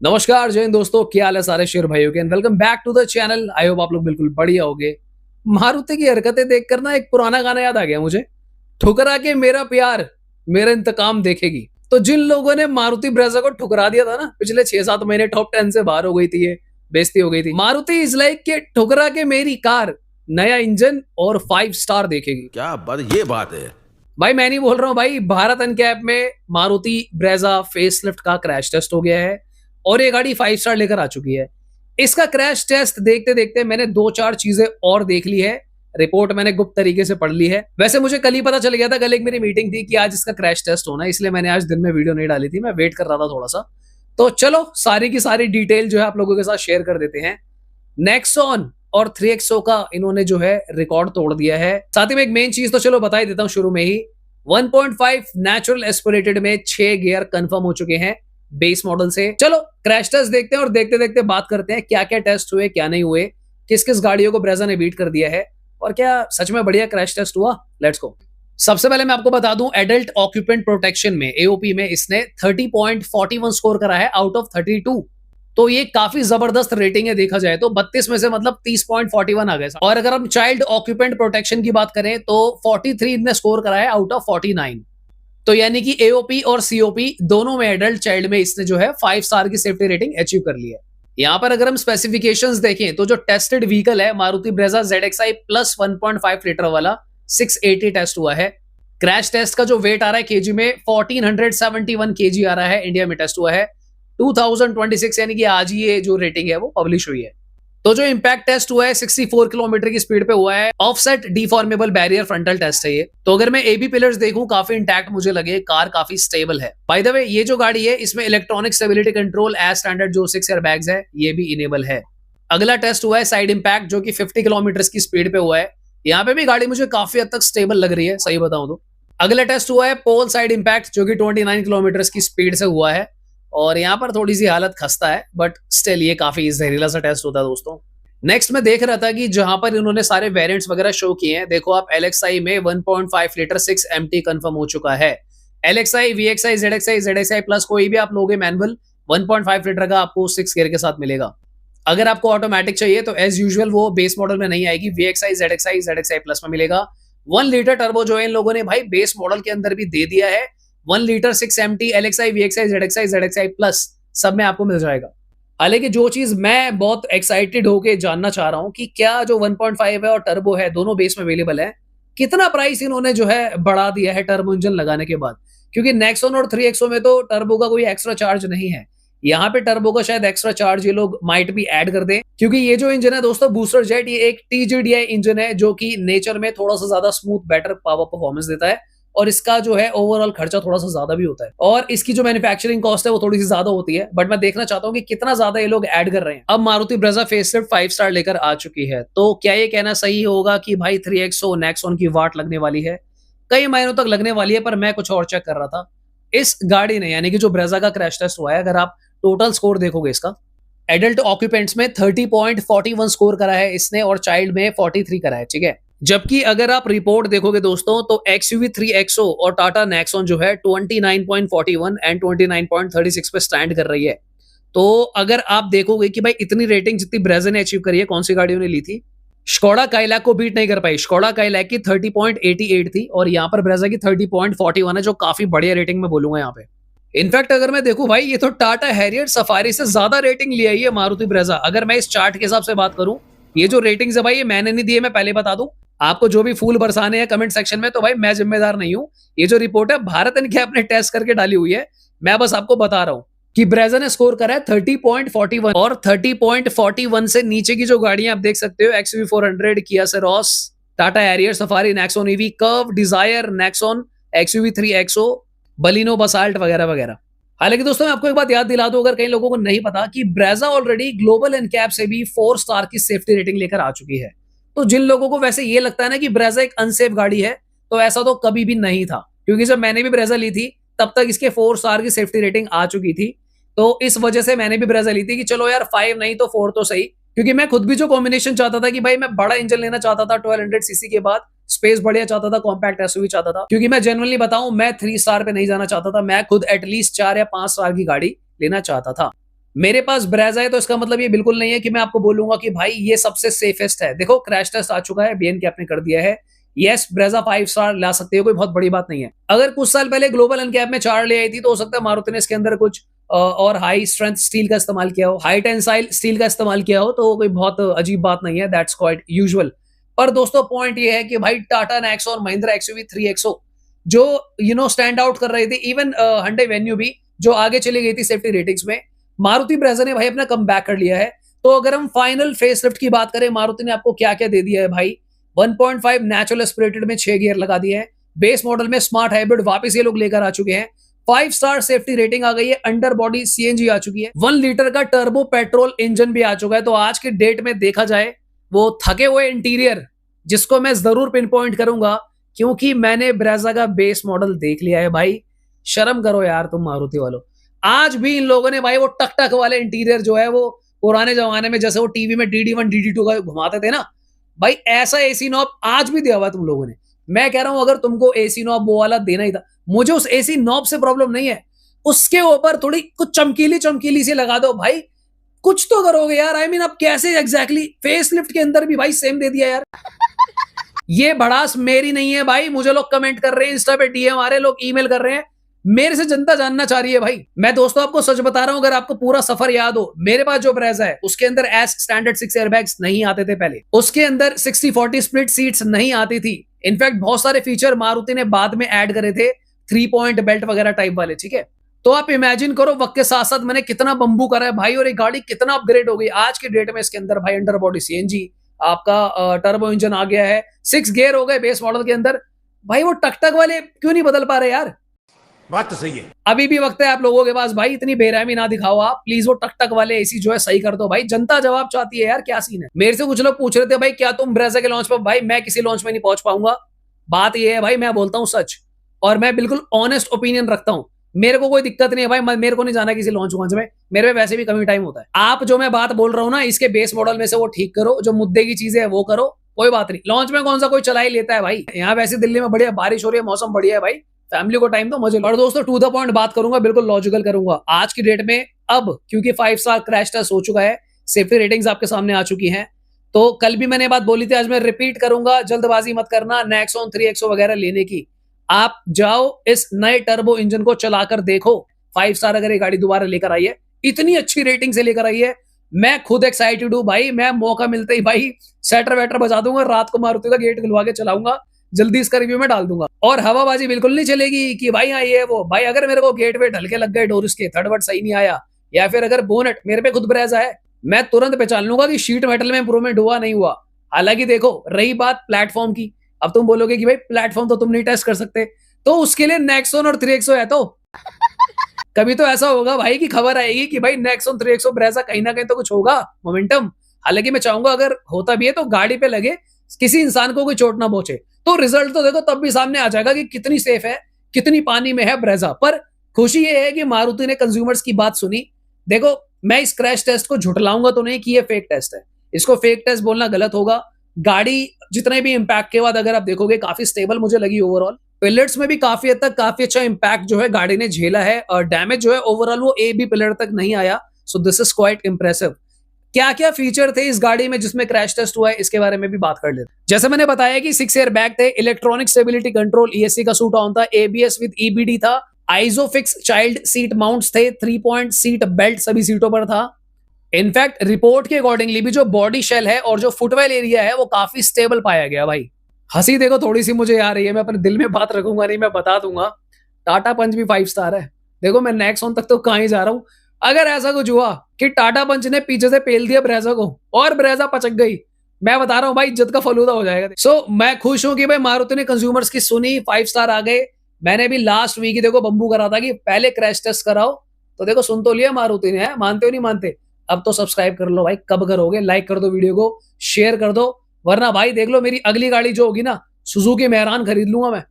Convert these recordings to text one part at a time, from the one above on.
नमस्कार जय हिंद दोस्तों, क्या हाल है सारे शेर भाइयों के। Welcome back to the channel. I hope आप लोग बिल्कुल बढ़िया होगे। मारुति की हरकतें देखकर ना एक पुराना गाना याद आ गया मुझे। ठुकरा के मेरा प्यार मेरा इंतकाम देखेगी। तो जिन लोगों ने मारुति ब्रेजा को ठुकरा दिया था ना, पिछले 6-7 महीने टॉप 10 से बाहर हो गई थी, ये बेइज्जती हो गई थी। मारुति इज लाइक के ठुकरा के मेरी कार नया इंजन और 5 स्टार देखेगी। क्या बात, ये बात है। भाई मैं नहीं बोल रहा हूँ भाई, भारत अनकैप में मारुति ब्रेजा फेसलिफ्ट का क्रैश टेस्ट हो गया है और ये गाड़ी 5 स्टार लेकर आ चुकी है। इसका क्रैश टेस्ट देखते देखते मैंने 2-4 चीजें और देख ली है। रिपोर्ट मैंने गुप्त तरीके से पढ़ ली है। वैसे मुझे कल ही पता चल गया था, कल एक मेरी मीटिंग थी कि आज इसका क्रैश टेस्ट होना है, इसलिए मैंने आज दिन में वीडियो नहीं डाली थी। मैं वेट कर रहा था थोड़ा सा। तो चलो सारी की सारी डिटेल जो है आप लोगों के साथ शेयर कर देते हैं। नेक्सॉन और 3XO का इन्होंने जो है रिकॉर्ड तोड़ दिया है। साथ ही में एक मेन चीज तो चलो बता ही देता हूं शुरू में ही। 1.5 नेचुरल एस्पिरेटेड में 6 गियर कंफर्म हो चुके हैं बेस मॉडल से। चलो क्रैश टेस्ट देखते हैं और देखते देखते बात करते हैं क्या क्या टेस्ट हुए, क्या नहीं हुए, किस किस गाड़ियों को ब्रेजा ने बीट कर दिया है और क्या सच में बढ़िया क्रैश टेस्ट हुआ। Let's go. सबसे पहले मैं आपको बता दूं, एडल्ट ऑक्यूपेंट प्रोटेक्शन में एओपी में इसने 30.41 स्कोर करा है आउट ऑफ 32। तो ये काफी जबरदस्त रेटिंग है देखा जाए तो। 32 में से मतलब 30.41 आ गए। और अगर हम चाइल्ड ऑक्यूपेंट प्रोटेक्शन की बात करें तो 43 ने स्कोर करा है आउट ऑफ 49। तो यानी कि एओपी और सीओपी दोनों में एडल्ट चाइल्ड में इसने जो है 5 स्टार की सेफ्टी रेटिंग अचीव कर ली है। यहां पर अगर हम स्पेसिफिकेशंस देखें तो जो टेस्टेड व्हीकल है Maruti Brezza ZXi plus 1.5 litre वाला 680 टेस्ट हुआ है। क्रैश टेस्ट का जो वेट आ रहा है केजी में 1471 केजी आ रहा है, इंडिया में टेस्ट हुआ है 2026, यानी कि आज ही ये जो रेटिंग है वो पब्लिश हुई है। तो जो इंपैक्ट टेस्ट हुआ है 64 किलोमीटर की स्पीड पे हुआ है। Offset deformable barrier frontal test है ये। तो अगर मैं एबी पिलर्स देखूं काफी इंटैक्ट मुझे लगे, कार काफी स्टेबल है। बाय द वे ये जो गाड़ी है इसमें electronic stability control as standard जो 6 एयर बैग्स है ये भी इनेबल है। अगला टेस्ट हुआ है साइड इंपैक्ट जो कि 50 किलोमीटर की स्पीड पे हुआ है। यहाँ पे भी गाड़ी मुझे काफी हद तक स्टेबल लग रही है, सही बताऊं तो। अगला टेस्ट हुआ है पोल साइड इंपैक्ट जो कि 29 किलोमीटर की स्पीड से हुआ है और यहाँ पर थोड़ी सी हालत खस्ता है, बट स्टिल ये काफी जहरीला सा टेस्ट होता है दोस्तों। नेक्स्ट मैं देख रहा था कि जहां पर इन्होंने सारे वेरिएंट्स वगैरह शो किए हैं, देखो आप LXi में 1.5 लीटर 6 MT कंफर्म हो चुका है। LXi, VXi, ZXi, ZXi plus कोई भी आप लोगे मैनुअल 1.5 लीटर का आपको 6 गियर के साथ मिलेगा। अगर आपको ऑटोमेटिक चाहिए तो एज यूजुअल वो बेस मॉडल में नहीं आएगी, VXi, ZXi, ZXi प्लस में मिलेगा। 1 लीटर टर्बो जो है इन लोगों ने भाई बेस मॉडल के अंदर भी दे दिया है। 1 litre 6 MT LXi, VXi, ZXi, ZXi plus सब में आपको मिल जाएगा। हालांकि जो चीज मैं बहुत एक्साइटेड होके जानना चाह रहा हूं कि क्या जो 1.5 है और टर्बो है दोनों बेस में अवेलेबल है, कितना प्राइस इन्होंने जो है बढ़ा दिया है टर्बो इंजन लगाने के बाद। क्योंकि नेक्सॉन और 3XO में तो टर्बो का कोई एक्स्ट्रा चार्ज नहीं है, यहाँ पे टर्बो का शायद एक्स्ट्रा चार्ज ये लोग माइट भी ऐड कर दें। क्योंकि ये जो इंजन है दोस्तों बूस्टर जेट, ये एक TJDI इंजन है जो कि नेचर में थोड़ा सा ज्यादा स्मूथ बेटर पावर परफॉर्मेंस देता है और इसका जो है ओवरऑल खर्चा थोड़ा सा ज्यादा भी होता है और इसकी जो मैन्युफैक्चरिंग कॉस्ट है वो थोड़ी सी ज्यादा होती है। बट मैं देखना चाहता हूँ कि कितना ज्यादा ये लोग ऐड कर रहे हैं। अब मारुति ब्रेजा फेसलिफ्ट 5 स्टार लेकर आ चुकी है, तो क्या ये कहना सही होगा कि भाई 3XO नेक्सॉन की वाट लगने वाली है? कई महीनों तक लगने वाली है, पर मैं कुछ और चेक कर रहा था। इस गाड़ी ने यानी कि जो ब्रेजा का क्रैश टेस्ट हुआ है, अगर आप टोटल स्कोर देखोगे इसका, एडल्ट ऑक्यूपेंट्स में 30.41 स्कोर करा है इसने और चाइल्ड में 43 करा है, ठीक है। जबकि अगर आप रिपोर्ट देखोगे दोस्तों तो XUV 3XO और टाटा नेक्सॉन जो है 29.41 एंड 29.36 पे स्टैंड कर रही है। तो अगर आप देखोगे कि भाई इतनी रेटिंग जितनी ब्रेजा ने अचीव करी है, कौन सी गाड़ियों ने ली थी? स्कोडा काइलैक को बीट नहीं कर पाई। स्कोडा काइलैक की 30.88 थी और यहाँ पर ब्रेजा की 30.41 है, जो काफी बढ़िया रेटिंग में बोलूंगा यहाँ पे। इनफैक्ट अगर मैं देखूं भाई, ये तो टाटा हैरियर सफारी से ज्यादा रेटिंग ले आई है मारुति ब्रेजा। अगर मैं इस चार्ट के हिसाब से बात करूं, ये जो रेटिंग्स है भाई ये मैंने नहीं दी है, मैं पहले बता दूं आपको। जो भी फूल बरसाने हैं कमेंट सेक्शन में, तो भाई मैं जिम्मेदार नहीं हूं। ये जो रिपोर्ट है भारत इनके ने टेस्ट करके डाली हुई है, मैं बस आपको बता रहा हूं कि ब्रेजा ने स्कोर करा है 30.41 और 30.41 से नीचे की जो गाड़ियां आप देख सकते हो, XUV 400, Kia Syros, Tata Harrier Safari, Nexon EV, Curvv, Dzire, Nexon, XUV 3XO, Baleno, Basalt वगैरह वगैरह। हालांकि दोस्तों मैं आपको एक बात याद दिला दूं, अगर कई लोगों को नहीं पता, कि ब्रेजा ऑलरेडी ग्लोबल एनकैप से भी 4 स्टार की सेफ्टी रेटिंग लेकर आ चुकी है। तो जिन लोगों को वैसे ये लगता है ना कि ब्रेजा एक अनसेफ गाड़ी है, तो ऐसा तो कभी भी नहीं था। क्योंकि जब मैंने भी ब्रेजा ली थी तब तक इसके 4 स्टार की सेफ्टी रेटिंग आ चुकी थी। तो इस वजह से मैंने भी ब्रेजा ली थी कि चलो यार 5 नहीं तो 4 तो सही। क्योंकि मैं खुद भी जो कॉम्बिनेशन चाहता था कि भाई मैं बड़ा इंजन लेना चाहता था 1200cc के बाद, स्पेस बढ़िया चाहता था, कॉम्पैक्ट एसयूवी चाहता था। क्योंकि मैं जेन्युइनली बताऊं, मैं 3 स्टार पे नहीं जाना चाहता था, मैं खुद एटलीस्ट 4 या 5 स्टार की गाड़ी लेना चाहता था। मेरे पास ब्रेजा है तो इसका मतलब ये बिल्कुल नहीं है कि मैं आपको बोलूंगा कि भाई ये सबसे सेफेस्ट है। देखो क्रैश टेस्ट आ चुका है, बीएनके ने कर दिया है। यस, ब्रेजा 5 स्टार ला सकते हो, कोई बहुत बड़ी बात नहीं है। अगर कुछ साल पहले ग्लोबल अनकैप में 4 ले आई थी तो हो सकता है मारुति ने इसके अंदर कुछ और हाई स्ट्रेंथ स्टील का इस्तेमाल किया हो, हाई टेंसाइल स्टील का इस्तेमाल किया हो, तो कोई बहुत अजीब बात नहीं है, दैट्स क्वाइट यूजुअल। पर दोस्तों पॉइंट ये है कि भाई टाटा नेक्सॉन और महिंद्रा एक्सयूवी 3XO जो स्टैंड आउट कर रहे थे, इवन hyundai वेन्यू भी जो आगे चली गई थी सेफ्टी रेटिंग्स में, मारुति ब्रेजा ने भाई अपना कम बैक कर लिया है। तो अगर हम फाइनल फेसलिफ्ट की बात करें, मारुति ने आपको क्या क्या दे दिया है भाई। 1.5 नेचुरल एस्पिरेटेड में 6 गियर लगा दिए हैं। बेस मॉडल में स्मार्ट हाइब्रिड वापस ये लोग लेकर आ चुके हैं। 5 स्टार सेफ्टी रेटिंग आ गई है, अंडर बॉडी सीएनजी आ चुकी है, 1 लीटर का टर्बो पेट्रोल इंजन भी आ चुका है। तो आज की डेट में देखा जाए, वो थके हुए इंटीरियर जिसको मैं जरूर पिन पॉइंट करूंगा, क्योंकि मैंने ब्रेजा का बेस मॉडल देख लिया है भाई। शर्म करो यार तुम मारुति वालों। आज भी इन लोगों ने भाई वो टक टक वाले इंटीरियर जो है, वो पुराने जमाने में जैसे वो टीवी में DD1 DD2 का घुमाते थे ना भाई, ऐसा एसी नॉब आज भी दिया हुआ तुम लोगों ने। मैं कह रहा हूं अगर तुमको एसी नॉब वो वाला देना ही था, मुझे उस एसी नॉब से प्रॉब्लम नहीं है, उसके ऊपर थोड़ी कुछ चमकीली चमकीली सी लगा दो भाई, कुछ तो करोगे यार। आई मीन अब कैसे एग्जैक्टली फेसलिफ्ट के अंदर भी भाई सेम दे दिया यार। ये भड़ास मेरी नहीं है भाई, मुझे लोग कमेंट कर रहे हैं, इंस्टा पे डीएम आ रहे हैं, लोग ईमेल कर रहे हैं, मेरे से जनता जानना चाह रही है भाई। मैं दोस्तों आपको सच बता रहा हूं, अगर आपको पूरा सफर याद हो, मेरे पास जो ब्रेजा है उसके अंदर एस स्टैंडर्ड 6 एयरबैग्स नहीं आते थे पहले, उसके अंदर 60-40 स्प्लिट सीट्स नहीं आती थी। इनफैक्ट बहुत सारे फीचर मारुति ने बाद में ऐड करे थे, 3 पॉइंट बेल्ट वगैरह टाइप वाले, ठीक है। तो आप इमेजिन करो वक्त के साथ साथ मैंने कितना बंबू करा है भाई, और एक गाड़ी कितना अपग्रेड हो गई आज की डेट में। इसके अंदर भाई अंडर बॉडी सीएनजी, आपका टर्बो इंजन आ गया है, 6 गियर हो गए बेस मॉडल के अंदर। भाई वो टकटक वाले क्यों नहीं बदल पा रहे यार? बात तो सही है। अभी भी वक्त है आप लोगों के पास भाई, इतनी बेरहमी ना दिखाओ आप प्लीज। वो टकटक वाले एसी जो है सही कर दो भाई, जनता जवाब चाहती है यार, क्या सीन है। मेरे से कुछ लोग पूछ रहे थे भाई क्या तुम ब्रेजा के लॉन्च पर, भाई मैं किसी लॉन्च में नहीं पहुंच पाऊंगा। बात ये है भाई, मैं बोलता हूं सच, और मैं बिल्कुल ऑनेस्ट ओपिनियन रखता हूं। मेरे को कोई दिक्कत नहीं है भाई, मेरे को नहीं जाना किसी लॉन्च वॉन्च में, मेरे पे वैसे भी कमी टाइम होता है। आप जो मैं बात बोल रहा हूं ना, इसके बेस मॉडल में से वो ठीक करो, जो मुद्दे की चीजें है वो करो, कोई बात नहीं। लॉन्च में कौन सा कोई चला ही लेता है भाई। यहाँ वैसे दिल्ली में बढ़िया बारिश हो रही है, मौसम बढ़िया है भाई, फैमिली को टाइम दो, मजे लो। और दोस्तों टू द पॉइंट बात करूंगा, बिल्कुल लॉजिकल करूंगा। आज की डेट में अब क्योंकि 5 स्टार क्रैश टेस्ट हो चुका है, सेफ्टी रेटिंग्स आपके सामने आ चुकी हैं, तो कल भी मैंने बात बोली थी, आज मैं रिपीट करूंगा, जल्दबाजी मत करना नेक्सॉन 3XO वगैरह लेने की। आप जाओ इस नए टर्बो इंजन को चलाकर देखो। 5 स्टार अगर ये गाड़ी दोबारा लेकर आई है, इतनी अच्छी रेटिंग से लेकर आई है, मैं खुद एक्साइटेड हूं भाई। मैं मौका मिलते ही भाई सेटर वेटर बजा दूंगा, रात को मारुति का गेट खुलवा के चलाऊंगा, जल्दी इसका रिव्यू में डाल दूंगा। और हवाबाजी बिल्कुल नहीं चलेगी कि भाई हाँ ये वो। भाई अगर मेरे को गेट वे ढलके लग गए, डोर के थर्ड वर्ड सही नहीं आया, या फिर अगर बोनेट मेरे पे खुद ब्रेजा है, मैं तुरंत पहचान लूंगा कि शीट मेटल में इंप्रूवमेंट हुआ नहीं हुआ। हालांकि देखो रही बात प्लेटफॉर्म की, अब तुम बोलोगे कि भाई प्लेटफॉर्म तो तुम नहीं टेस्ट कर सकते, तो उसके लिए नेक्सॉन और 3XO है। तो कभी तो ऐसा होगा भाई कि खबर आएगी कि भाई नेक्सॉन 3XO ब्रेजा कहीं ना कहीं तो कुछ होगा मोमेंटम। हालांकि मैं चाहूंगा अगर होता भी है तो गाड़ी पे लगे, किसी इंसान को कोई चोट ना पहुंचे, तो रिजल्ट तो देखो तब भी सामने आ जाएगा कि कितनी सेफ है, कितनी पानी में है ब्रेजा। पर खुशी ये है कि मारुति ने कंज्यूमर्स की बात सुनी। देखो मैं इस क्रैश टेस्ट को झुटलाऊंगा तो नहीं कि ये फेक टेस्ट है, इसको फेक टेस्ट बोलना गलत होगा। गाड़ी जितने भी इंपैक्ट के बाद अगर आप देखोगे काफी स्टेबल मुझे लगी ओवरऑल। पिलर्स में भी काफी हद तक काफी अच्छा इंपैक्ट जो है गाड़ी ने झेला है, और डैमेज जो है ओवरऑल वो A-B पिलर तक नहीं आया। So this is quite impressive. क्या क्या फीचर थे इस गाड़ी में जिसमें क्रैश टेस्ट हुआ है, इसके बारे में भी बात कर लेते हैं। जैसे मैंने बताया कि 6 एयर बैग थे, इलेक्ट्रॉनिक स्टेबिलिटी कंट्रोल ESC का सूट ऑन था, ABS विद EBD था, आइसोफिक्स चाइल्ड सीट माउंट्स थे, 3 पॉइंट सीट बेल्ट सभी सीटों पर था। इनफैक्ट रिपोर्ट के अकॉर्डिंगली भी जो बॉडी शेल है और जो फुटवेल एरिया है वो काफी स्टेबल पाया गया भाई। हंसी देखो थोड़ी सी मुझे आ रही है, मैं अपने दिल में बात रखूंगा नहीं, मैं बता दूंगा। टाटा पंच भी 5 स्टार है। देखो मैं नेक्सॉन तक तो कहां ही जा रहा हूं। अगर ऐसा कुछ हुआ कि टाटा पंच ने पीछे से पेल दिया ब्रेजा को और ब्रेजा पचक गई, मैं बता रहा हूं भाई इज्जत का फलूदा हो जाएगा। सो मैं खुश हूं कि भाई मारुति ने कंज्यूमर्स की सुनी, 5 स्टार आ गए। मैंने भी लास्ट वीक ही देखो बंबू करा था कि पहले क्रैश टेस्ट कराओ, तो देखो सुन तो लिया मारुति ने, मानते हो नहीं मानते। अब तो सब्सक्राइब कर लो भाई, कब करोगे? लाइक कर दो वीडियो को, शेयर कर दो, वरना भाई देख लो मेरी अगली गाड़ी जो होगी ना, सुजुकी मेहरान खरीद लूंगा मैं।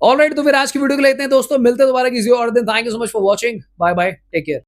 ऑलराइट, तो फिर आज की वीडियो को लेते हैं दोस्तों, मिलते हैं दोबारा किसी और दिन। Thank you so much for watching, bye bye, take care.